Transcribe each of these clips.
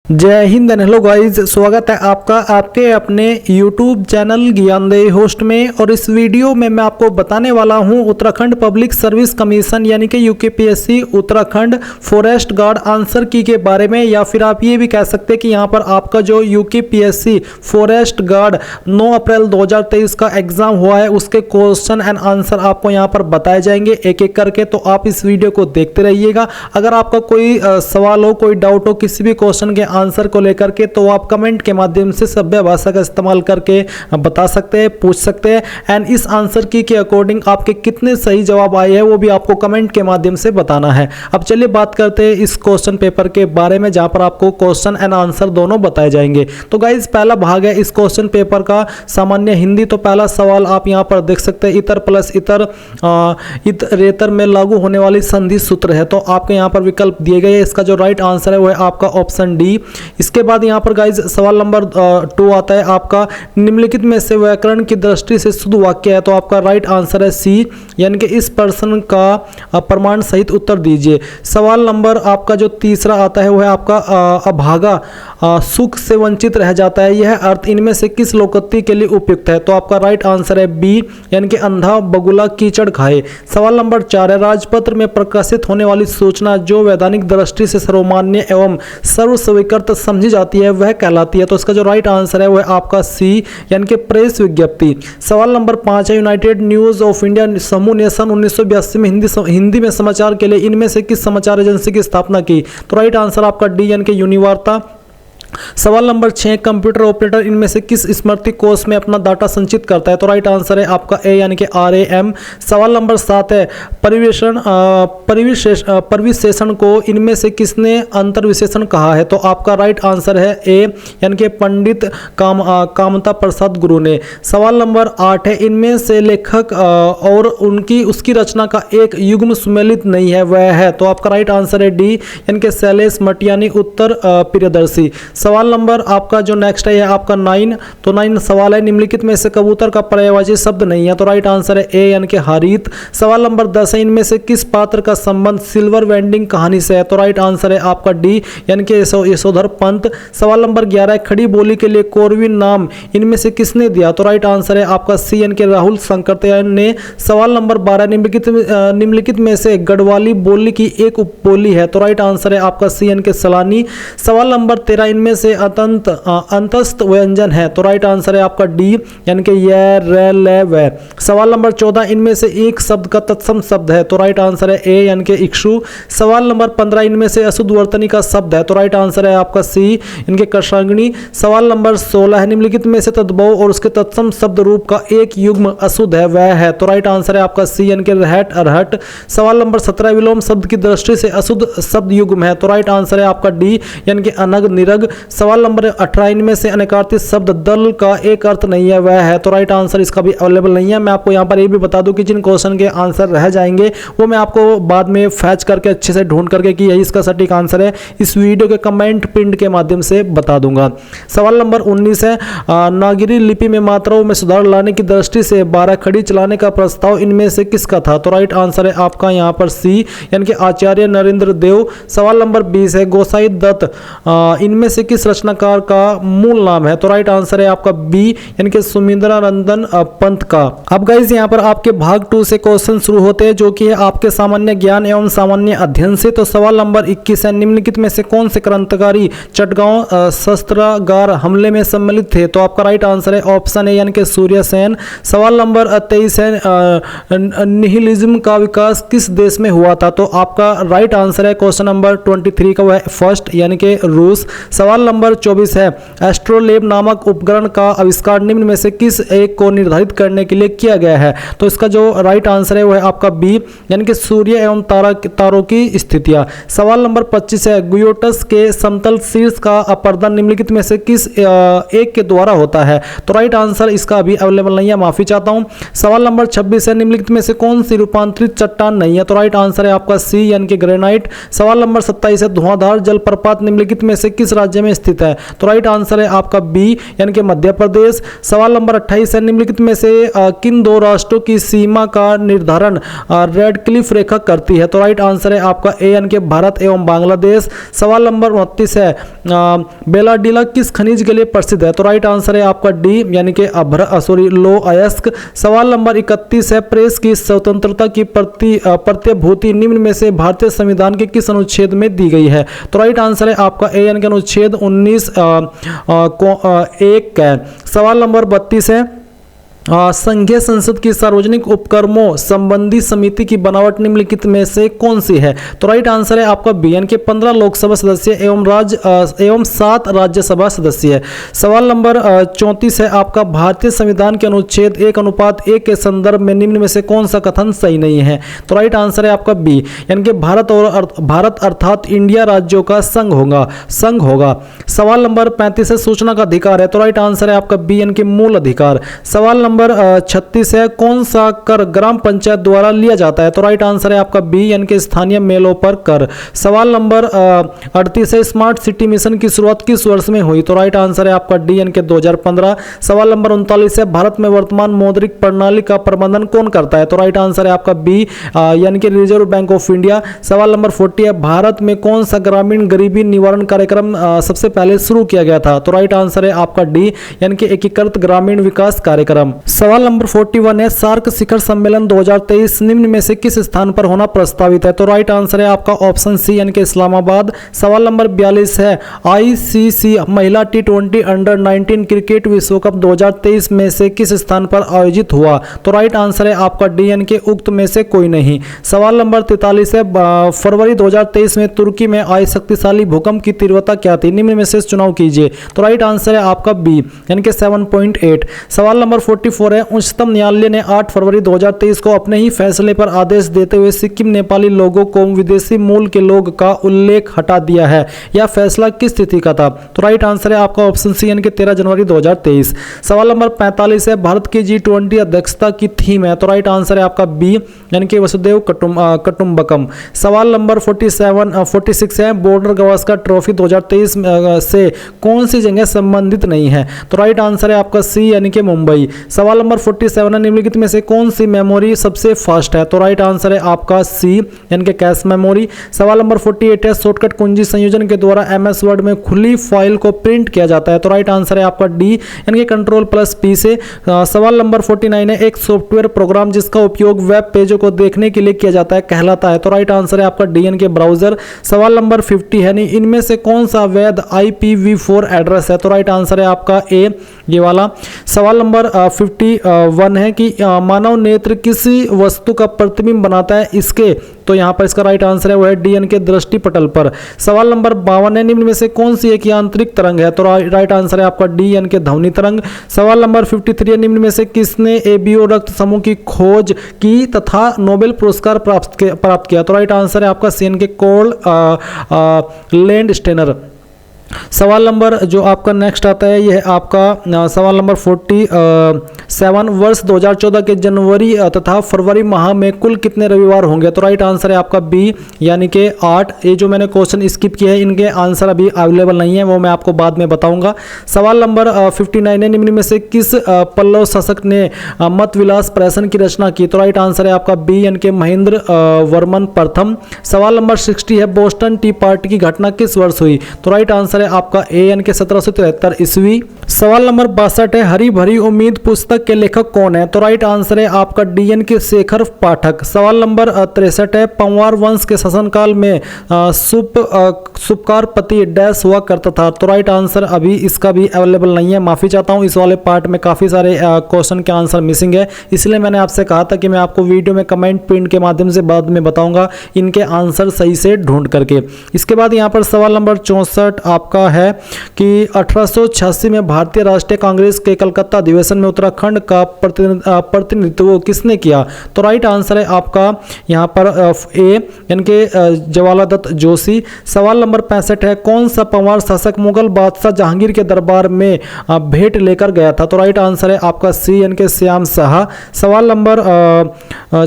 जय Hind and hello guys, स्वागत है आपका आपके अपने YouTube चैनल ज्ञानदेही होस्ट में। और इस वीडियो में मैं आपको बताने वाला हूं उत्तराखंड पब्लिक सर्विस कमीशन यानी कि UKPSC Uttarakhand forest guard answer की के बारे में, या फिर आप ये भी कह सकते हैं कि यहां पर आपका जो यूकेपीएससी फॉरेस्ट गार्ड 9 अप्रैल 2023 का एग्जाम हुआ है उसके क्वेश्चन एंड आंसर आपको यहां पर बताए जाएंगे एक एक करके। तो आप इस वीडियो को देखते रहिएगा। अगर आपका कोई सवाल हो, कोई डाउट हो किसी भी क्वेश्चन के आंसर को लेकर के, तो आप कमेंट के माध्यम से सभ्य भाषा का इस्तेमाल करके बता सकते हैं, पूछ सकते हैं। एंड इस आंसर की के अकॉर्डिंग आपके कितने सही जवाब आए हैं वो भी आपको कमेंट के माध्यम से बताना है। अब चलिए बात करते हैं इस क्वेश्चन पेपर के बारे में, जहां पर आपको क्वेश्चन एंड आंसर दोनों बताए जाएंगे। तो गाइज पहला भाग है इस क्वेश्चन पेपर का सामान्य हिंदी। तो पहला सवाल आप यहां पर देख सकते हैं, इतर प्लस इतर इतरेतर में लागू होने वाली संधि सूत्र है। तो आपके यहां पर विकल्प दिए गए हैं। इसका जो राइट आंसर है वो है आपका ऑप्शन डी। इसके बाद यहां पर गाइज सवाल नंबर 2 आता है आपका, निम्नलिखित में से व्याकरण की दृष्टि से शुद्ध वाक्य है। तो आपका राइट आंसर है सी, यानी कि इस प्रश्न का प्रमाण सहित उत्तर दीजिए। सवाल नंबर आपका जो तीसरा आता है वो है आपका अभागा सुख से वंचित रह जाता है, यह अर्थ इनमें से किस लोकोक्ति के लिए उपयुक्त है। तो आपका राइट आंसर है बी, यानी कि अंधा बगुला कीचड़ खाए। सवाल नंबर 4 है, राजपत्र में प्रकाशित होने वाली सूचना जो वैधानिक दृष्टि से सर्वमान्य एवं सर्वस्वीकृत समझी जाती है वह कहलाती है। तो इसका जो राइट आंसर है वो है आपका सी, यानी कि प्रेस विज्ञप्ति। सवाल नंबर 5 है, यूनाइटेड न्यूज ऑफ इंडिया समूह ने सन 1982 में हिंदी में समाचार के लिए इनमें से किस समाचार एजेंसी की स्थापना की। तो राइट आंसर आपका डी, यानी कि यूनिवार्ता। सवाल नंबर 6, कंप्यूटर ऑपरेटर इनमें से किस स्मृति कोष में अपना डाटा संचित करता है। तो राइट आंसर है आपका ए, यानी कि RAM। सवाल नंबर 7 है, परिविशेषण को इनमें से किसने अंतर्विशेषण कहा है। तो आपका राइट आंसर है ए, यानी कि पंडित कामता प्रसाद गुरु ने। सवाल नंबर 8 है, इनमें से लेखक और उसकी रचना का एक युग्म सुमेलित नहीं है, वह है। तो आपका राइट आंसर है डी, यानी कि शैलेश मटियानी उत्तर प्रियदर्शी। सवाल नंबर आपका जो नेक्स्ट है आपका 9। तो 9 सवाल है, निम्नलिखित में से कबूतर का पर्यायवाची शब्द नहीं है। तो राइट आंसर है ए, यानी कि हारित। सवाल नंबर 10 है, इनमें से किस पात्र का संबंध सिल्वर वेंडिंग कहानी से है। तो राइट आंसर है आपका डी, यानी कि यशोधर पंत। सवाल नंबर 11 है, खड़ी बोली के लिए कोरविन नाम इनमें से किसने दिया। तो राइट आंसर है आपका सी, यानी कि राहुल शंकरतयान ने। सवाल नंबर 12, निम्नलिखित में से गढ़वाली बोली की एक उपबोली है। तो राइट आंसर है आपका सी, यानी कि सलानी। सवाल नंबर 13, इनमें से अंतस्थ व्यंजन है। तो राइट आंसर है आपका डी, यानी कि य र ल व। सवाल नंबर 14, इनमें से एक शब्द का तत्सम शब्द है। तो राइट आंसर है ए, यानी कि इक्षु। सवाल नंबर 15, इनमें से अशुद्ध वर्तनी का शब्द है। तो राइट आंसर है आपका सी, इनके कर्षांगिनी। सवाल नंबर 16 है, निम्नलिखित में से तद्भव और उसके तत्सम शब्द रूप का एक युग्म अशुद्ध है, वह है। तो राइट आंसर है आपका सी, यानी कि रहट अरहट। सवाल नंबर 17, विलोम शब्द की दृष्टि से अशुद्ध शब्द युग्म है। तो राइट आंसर है आपका डी, यानी कि अनग निरग। सवाल नंबर 18, इनमें से अनेकार्थी शब्द दल का एक अर्थ नहीं है, वह है। तो राइट आंसर इसका भी अवेलेबल नहीं है। मैं आपको यहां पर ये भी बता दूं कि जिन क्वेश्चन के आंसर रह जाएंगे वो मैं आपको बाद में फैच करके अच्छे से ढूंढ करके कि यही इसका सटीक आंसर है इस वीडियो के कमेंट पिंड के माध्यम से बता दूंगा। सवाल नंबर 19 है, नागरी लिपि में मात्राओं में सुधार लाने की दृष्टि से 12 खड़ी चलाने का प्रस्ताव इनमें से किसका था। तो राइट आंसर है आपका यहां पर सी, यानी कि आचार्य नरेंद्र देव। सवाल नंबर 20 है, गोसाई दत्त इनमें से किस रचनाकार का मूल नाम है। तो राइट आंसर है आपका बी, यानी कि सुमिंद्रानंदन पंत का। अब गाइस यहां पर आपके भाग 2 से क्वेश्चन शुरू होते हैं, जो कि है आपके सामान्य ज्ञान एवं सामान्य अध्ययन से। तो सवाल नंबर 21 है, निम्नलिखित में से कौन से क्रांतिकारी चटगांव शस्त्रागार हमले में सम्मिलित थे। तो आपका राइट आंसर है ऑप्शन ए, यानी कि सूर्य सेन। सवाल नंबर 23 है, निहिलिज्म का विकास किस देश में हुआ था। तो आपका राइट आंसर है क्वेश्चन नंबर 23 का, वह फर्स्ट, यानी कि रूस। सवाल नंबर 24 है, एस्ट्रोलेब नामक उपकरण का आविष्कार निम्न में से किस एक को निर्धारित करने के लिए किया गया है। तो इसका जो राइट आंसर है वो है आपका बी, यानी कि सूर्य एवं तारों की स्थितियां। सवाल नंबर 25 है, गुयोटस के समतल शीर्ष का अपर्दन निम्नलिखित में से किस एक के द्वारा होता है। तो राइट आंसर इसका अभी अवेलेबल नहीं है, माफी चाहता हूं। सवाल नंबर 26 है, निम्नलिखित में से कौन सी रूपांतरित चट्टान नहीं है। तो राइट आंसर है आपका सी, यानी कि ग्रेनाइट। सवाल नंबर 27 है, धुआंधार जलप्रपात निम्नलिखित में से किस राज्य में स्थित है? तो राइट आंसर है आपका बी यानी कि मध्य प्रदेश। सवाल नंबर 28 है, निम्नलिखित में से किन दो राष्ट्रों की सीमा का निर्धारण रेड क्लिफ रेखा करती है? तो राइट आंसर है आपका ए यानी कि भारत एवं बांग्लादेश। सवाल नंबर 29 है, बेलाडीला किस खनिज के लिए प्रसिद्ध है? तो राइट आंसर है आपका डी यानी कि लो अयस्क। सवाल नंबर 31 है, प्रेस की स्वतंत्रता की प्रतिभूति निम्न में से भारतीय संविधान के किस अनुच्छेद में दी गई है? तो राइट आंसर है आपका ए यानी कि अनुच्छेद 19(1) है। सवाल नंबर 32 है, संघीय संसद की सार्वजनिक उपक्रमों संबंधी समिति की बनावट निम्नलिखित में से कौन सी है? तो राइट आंसर है आपका बी यानी कि 15 लोकसभा सदस्य एवं 7 राज्यसभा सदस्य है। सवाल नंबर 34 है आपका, भारतीय संविधान के अनुच्छेद 1:1 के संदर्भ में निम्न में से कौन सा कथन सही नहीं है? तो राइट आंसर है आपका बी यानी कि भारत अर्थात इंडिया राज्यों का संघ होगा। सवाल नंबर 35 है, सूचना का अधिकार है? तो राइट आंसर है आपका बी यानी कि मूल अधिकार। सवाल नंबर 36 है, कौन सा कर ग्राम पंचायत द्वारा लिया जाता है? तो राइट आंसर है आपका बी यानी कि स्थानीय मेलों पर कर। सवाल नंबर 38 है, स्मार्ट सिटी मिशन की शुरुआत किस वर्ष में हुई? तो राइट आंसर है आपका डी यानी कि 2015। सवाल नंबर 39 है, भारत में वर्तमान मौद्रिक प्रणाली का प्रबंधन कौन करता है? तो राइट आंसर है आपका बी यानी कि रिजर्व बैंक ऑफ इंडिया। सवाल नंबर 40 है, भारत में कौन सा ग्रामीण गरीबी निवारण कार्यक्रम सबसे पहले शुरू किया गया था? तो राइट आंसर है आपका डी यानी कि एकीकृत ग्रामीण विकास कार्यक्रम। सवाल नंबर 41 है, सार्क शिखर सम्मेलन 2023 निम्न में से किस स्थान पर होना प्रस्तावित है? तो राइट आंसर है आपका ऑप्शन सी यानी कि इस्लामाबाद। सवाल नंबर 42 है, आईसीसी महिला T20 अंडर 19 क्रिकेट विश्व कप 2023 में से किस स्थान पर आयोजित हुआ? तो राइट आंसर है आपका डी यानी कि उक्त में से कोई नहीं। सवाल नंबर 43 है, फरवरी 2023 में तुर्की में आए शक्तिशाली भूकंप की तीव्रता क्या थी? निम्न में से चुनाव कीजिए। तो राइट आंसर है आपका बी यानी कि 7.8। सवाल नंबर 44 है, उच्चतम न्यायालय ने 8 फरवरी 2023 को अपने ही फैसले पर आदेश देते हुए सिक्किम नेपाली लोगों को विदेशी मूल के लोग का उल्लेख हटा दिया है। यह फैसला किस तिथि का था? तो राइट आंसर है आपका ऑप्शन सी यानी कि 13 जनवरी 2023। सवाल नंबर 45 है, भारत की G20 अध्यक्षता की थीम है? तो राइट आंसर है आपका बी यानी कि वसुदेव कुटुंबकम। सवाल नंबर 46 है, बॉर्डर गावस्कर ट्रॉफी 2023 से कौन सी जगह संबंधित नहीं है? तो राइट आंसर है आपका सी यानी कि मुंबई। सवाल नंबर 47 है, निम्नलिखित में से कौन सी मेमोरी सबसे फास्ट है? तो राइट आंसर है आपका सी यानी कि कैश मेमोरी। सवाल नंबर 48 है, शॉर्टकट कुंजी संयोजन के द्वारा MS वर्ड में खुली फाइल को प्रिंट किया जाता है? तो राइट आंसर है आपका डी यानी कि Ctrl+P से। सवाल नंबर 49 है, एक सॉफ्टवेयर प्रोग्राम जिसका उपयोग वेब पेजों को देखने के लिए किया जाता है कहलाता है? तो राइट आंसर है आपका डी यानी कि ब्राउजर। सवाल नंबर 50 है, इनमें से कौन सा वैध IPv4 एड्रेस है? तो राइट आंसर है आपका ए ये वाला। सवाल नंबर 51 है कि मानव नेत्र किसी वस्तु का प्रतिबिंब बनाता है इसके? तो यहाँ पर इसका राइट आंसर है वो है डी यानी कि दृष्टि पटल पर। सवाल नंबर 52 है, निम्न में से कौन सी एक यांत्रिक तरंग है? तो राइट आंसर है आपका डी यानी कि ध्वनि तरंग। सवाल नंबर 53 है, निम्न में से किसने ABO रक्त समूह की खोज की तथा नोबेल पुरस्कार प्राप्त किया? तो राइट आंसर है आपका सी यानी कि कार्ल लैंडस्टेनर। सवाल नंबर जो आपका नेक्स्ट आता है यह आपका सवाल नंबर 47, वर्ष 2014 के जनवरी तथा फरवरी माह में कुल कितने रविवार होंगे? तो राइट आंसर है आपका बी यानी कि 8। ये जो मैंने क्वेश्चन स्किप किया है इनके आंसर अभी अवेलेबल नहीं है, वो मैं आपको बाद में बताऊंगा। सवाल नंबर 59 है, निम्न में से किस पल्लव शासक ने मत विलास प्रहसन की रचना की? तो राइट आंसर है आपका बी यानी कि महेंद्र वर्मन प्रथम। सवाल नंबर 60 है, बोस्टन टी पार्टी की घटना किस वर्ष हुई? तो राइट आंसर है आपका ए यानी कि 1773 ईस्वी। सवाल नंबर 62 है, हरी भरी उम्मीद पुस्तक के लेखक कौन है? तो राइट आंसर है आपका डी यानी कि शेखर पाठक। सवाल नंबर 63 है, पंवार वंश के शासनकाल में सुपकारपति डैश हुआ करता था? तो राइट आंसर अभी इसका भी अवेलेबल नहीं है, माफी चाहता हूं, इस वाले पार्ट में काफी सारे क्वेश्चन के आंसर मिसिंग है, इसलिए मैंने आपसे कहा था कि मैं आपको वीडियो में कमेंट प्रिंट के माध्यम से बाद में बताऊंगा इनके आंसर सही से ढूंढ करके। इसके बाद यहाँ पर सवाल नंबर 64 आपका है कि 1886 में भारतीय राष्ट्रीय कांग्रेस के कलकत्ता अधिवेशन में उत्तराखंड का प्रतिनिधित्व किसने किया? तो राइट आंसर है आपका यहाँ पर ए यानी कि जवाहरलाल दत्त जोशी। सवाल नंबर 65 है, कौन सा पंवार शासक मुगल बादशाह जहांगीर के दरबार में भेंट लेकर गया था? तो राइट आंसर है आपका सी यानी कि श्याम शाह। सवाल नंबर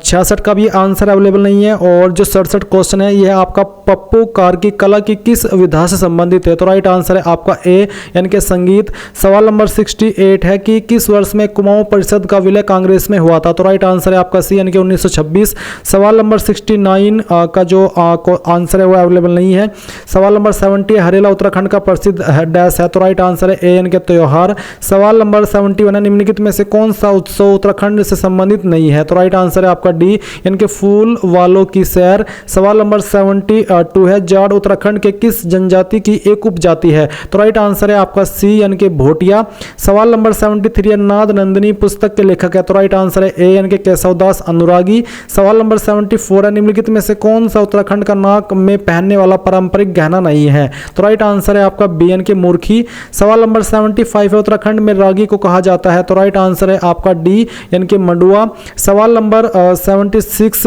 66 का भी आंसर अवेलेबल नहीं है और जो 67 क्वेश्चन है यह आपका पप्पू कार की कला की किस विधा से संबंधित है? तो तो राइट आंसर है आपका ए यानी कि संगीत। सवाल नंबर 68 है कि किस वर्ष में कुमाऊं परिषद का विलय कांग्रेस में हुआ था, तो राइट आंसर है आपका सी यानी कि 1926। सवाल नंबर 69 का जो आंसर है वो अवेलेबल नहीं है। सवाल नंबर 70 हरेला उत्तराखंड का प्रसिद्ध डैश है, तो राइट आंसर है ए यानी कि त्योहार। सवाल नंबर 71 है निम्नलिखित में से कौन सा उत्सव उत्तराखंड से संबंधित नहीं है, तो राइट आंसर है आपका डी यानी कि फूल वालों की सैर। सवाल नंबर 72 है जाट उत्तराखंड के किस जनजाति की एक उपजाति है, तो राइट आंसर है आपका सी यानी कि भोटिया। सवाल नंबर 73 है नाद नंदिनी पुस्तक के लेखक है, तो राइट आंसर है ए यानी कि केशवदास अनुरागी। सवाल नंबर 74 है निम्नलिखित में से कौन सा उत्तराखंड का नाक में पहनने वाला पारंपरिक गहना नहीं है, तो राइट आंसर है आपका बी यानी कि मूर्खी। सवाल नंबर 75 है उत्तराखंड में रागी को कहा जाता है, तो राइट आंसर है आपका डी यानी कि मंडुआ। सवाल नंबर 76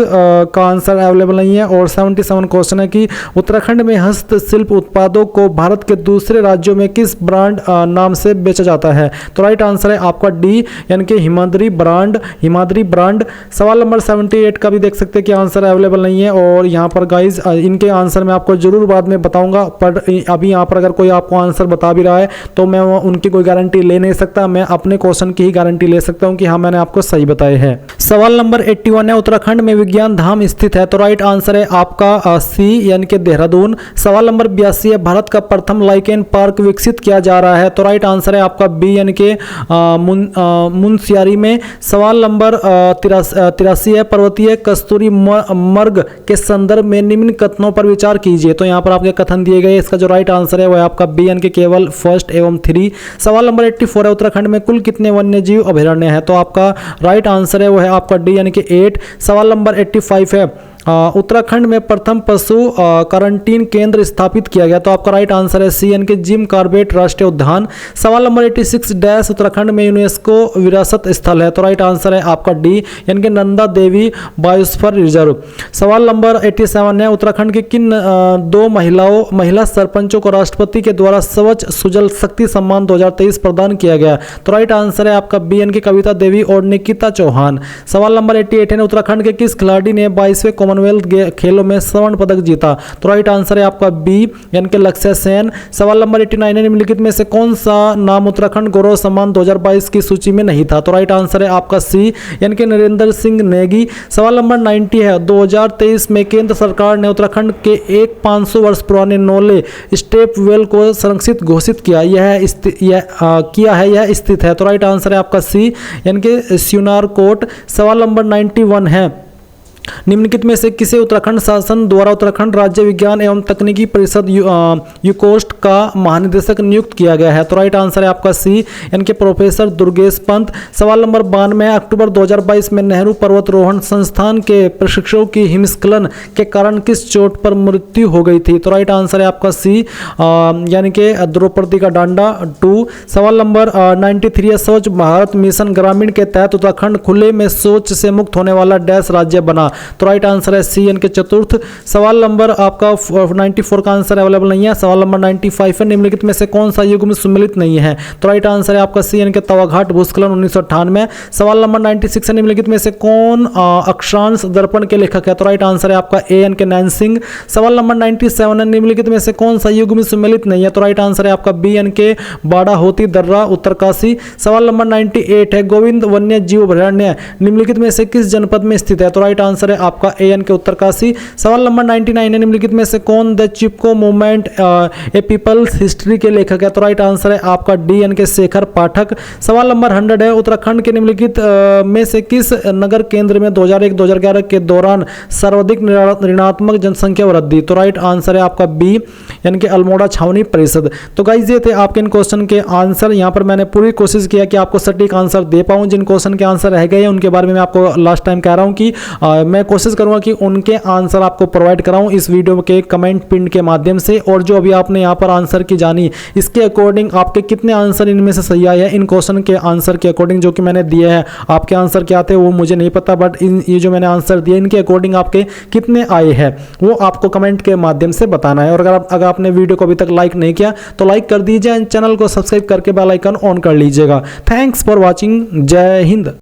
का आंसर अवेलेबल नहीं है। और 77 क्वेश्चन है कि उत्तराखंड में हस्तशिल्प उत्पादों को भारत के दूसरे राज्यों में किस ब्रांड नाम से बेचा जाता है, तो राइट आंसर है आपका डी यानी कि हिमाद्री ब्रांड। सवाल नंबर 78 का भी देख सकते हैं कि आंसर अवेलेबल नहीं है। और यहाँ पर गाइज इनके आंसर मैं आपको जरूर बाद में बताऊंगा, पर अभी यहाँ पर अगर कोई आपको आंसर बता भी रहा है तो मैं उनकी कोई गारंटी ले नहीं सकता, मैं अपने क्वेश्चन की ही गारंटी ले सकता हूँ कि हाँ मैंने आपको सही बताए हैं। सवाल नंबर 81 है उत्तराखंड में विज्ञान धाम स्थित है, तो राइट आंसर है आपका सी यानी कि देहरादून। सवाल नंबर 82 है भारत का प्रथम लाइकेन पार्क विकसित किया जा रहा है, तो राइट आंसर है आपका बी यानी कि मुनस्यारी में। सवाल नंबर 83 है पर्वतीय कस्तूरी मर्ग के संदर्भ में निम्न कथनों पर विचार कीजिए, तो यहाँ पर आपके कथन दिए गए, इसका जो राइट आंसर है वो है आपका बी यानी कि केवल फर्स्ट एवं 3। सवाल नंबर 84 है उत्तराखंड में कुल कितने वन्य जीव अभयारण्य है, तो आपका राइट आंसर है वो है आपका डी यानी कि 8। सवाल नंबर 85 है उत्तराखंड में प्रथम पशु क्वारंटीन केंद्र स्थापित किया गया, तो आपका राइट आंसर है सी यानी कि जिम कॉर्बेट राष्ट्रीय उद्यान। सवाल नंबर 86 डैश उत्तराखंड में यूनेस्को विरासत स्थल है, तो राइट आंसर है आपका डी यानी कि नंदा देवी बायोस्फीयर रिजर्व। सवाल नंबर 87 है उत्तराखंड के किन दो महिला सरपंचों को राष्ट्रपति के द्वारा स्वच्छ सुजल शक्ति सम्मान 2023 प्रदान किया गया, तो राइट आंसर है आपका बी यानी कि कविता देवी और निकिता चौहान। सवाल नंबर 88 है उत्तराखंड के किस खिलाड़ी ने 22वें कॉमनवेल्थ खेलों में स्वर्ण पदक जीता, तो राइट आंसर है आपका बी यानी कि लक्ष्य सेन। सवाल नंबर 89 है निम्नलिखित में से कौन सा नाम उत्तराखंड गौरव सम्मान 2022 की सूची में नहीं था, तो राइट आंसर है आपका सी यानी कि नरेंद्र सिंह नेगी। सवाल नंबर 90 है 2023 में केंद्र सरकार ने उत्तराखंड के एक 500 वर्ष पुराने नोले स्टेप वेल को संरक्षित घोषित किया, यह स्थित है, तो राइट आंसर है आपका सी यानी कि स्यूनार कोट। सवाल नंबर 91 है निम्नलिखित में से किसे उत्तराखंड शासन द्वारा उत्तराखंड राज्य विज्ञान एवं तकनीकी परिषद यूकोस्ट का महानिदेशक नियुक्त किया गया है, तो राइट आंसर है आपका सी यानी कि प्रोफेसर दुर्गेश पंत। सवाल नंबर 92 अक्टूबर 2022 में नेहरू पर्वतारोहण संस्थान के प्रशिक्षुओं की हिमस्खलन के कारण किस चोट पर मृत्यु हो गई थी, तो राइट आंसर है आपका सी यानी कि द्रौपदी का डांडा 2। सवाल नंबर 93 है स्वच्छ भारत मिशन ग्रामीण के तहत उत्तराखंड खुले में शौच से मुक्त होने वाला डैश राज्य बना, तो राइट आंसर है सी यानी कि चतुर्थ। सवाल नंबर आपका 94 का आंसर अवेलेबल नहीं है। सवाल नंबर 95 है निम्नलिखित में से कौन सा युग में सम्मिलित नहीं है, तो राइट आंसर है आपका सी यानी कि तवाघाट भूस्खलन 1998। सवाल नंबर 96 है निम्नलिखित में से कौन अक्षांश दर्पण के लेखक है, तो राइट आंसर है आपका ए यानी कि नैन सिंह। सवाल नंबर 97 है निम्नलिखित में से कौन सा युग में सम्मिलित नहीं है, तो राइट आंसर है आपका बी यानी कि बाड़ा होती दर्रा उत्तरकाशी। सवाल नंबर 98 है गोविंद वन्य जीव अभयारण्य निम्नलिखित में से किस जनपद में स्थित है, तो राइट आंसर है आपका ए यानी कि उत्तरकाशी। सवाल नंबर 99 है निम्नलिखित में से कौन the Chipko movement a people's history के लेखक है, तो राइट आंसर है आपका डी यानी कि शेखर पाठक। सवाल नंबर 100 है उत्तराखंड के निम्नलिखित में से किस नगर केंद्र में 2001-2011 के दौरान सर्वाधिक ऋणात्मक जनसंख्या वृद्धि, तो राइट आंसर है आपका बी यानी कि अल्मोड़ा छावनी परिषद। तो गाइस ये थे आपके इन क्वेश्चन के आंसर। यहाँ पर मैंने पूरी कोशिश किया कि आपको सटीक आंसर दे पाऊँ। जिन क्वेश्चन के आंसर रह गए हैं उनके बारे में मैं आपको लास्ट टाइम कह रहा हूँ कि मैं कोशिश करूंगा कि उनके आंसर आपको प्रोवाइड कराऊं इस वीडियो के कमेंट पिन के माध्यम से। और जो अभी आपने यहां पर आंसर की जानी, इसके अकॉर्डिंग आपके कितने आंसर इनमें से सही आए हैं, इन क्वेश्चन के आंसर के अकॉर्डिंग जो कि मैंने दिए हैं, आपके आंसर क्या आते हैं वो मुझे नहीं पता, बट ये जो मैंने आंसर दिए इनके अकॉर्डिंग आपके कितने आए हैं वो आपको कमेंट के माध्यम से बताना है। और अगर आपने वीडियो को अभी तक लाइक नहीं किया तो लाइक कर दीजिए, चैनल को सब्सक्राइब करके बेल आइकन ऑन कर लीजिएगा। Thanks for watching. जय हिंद।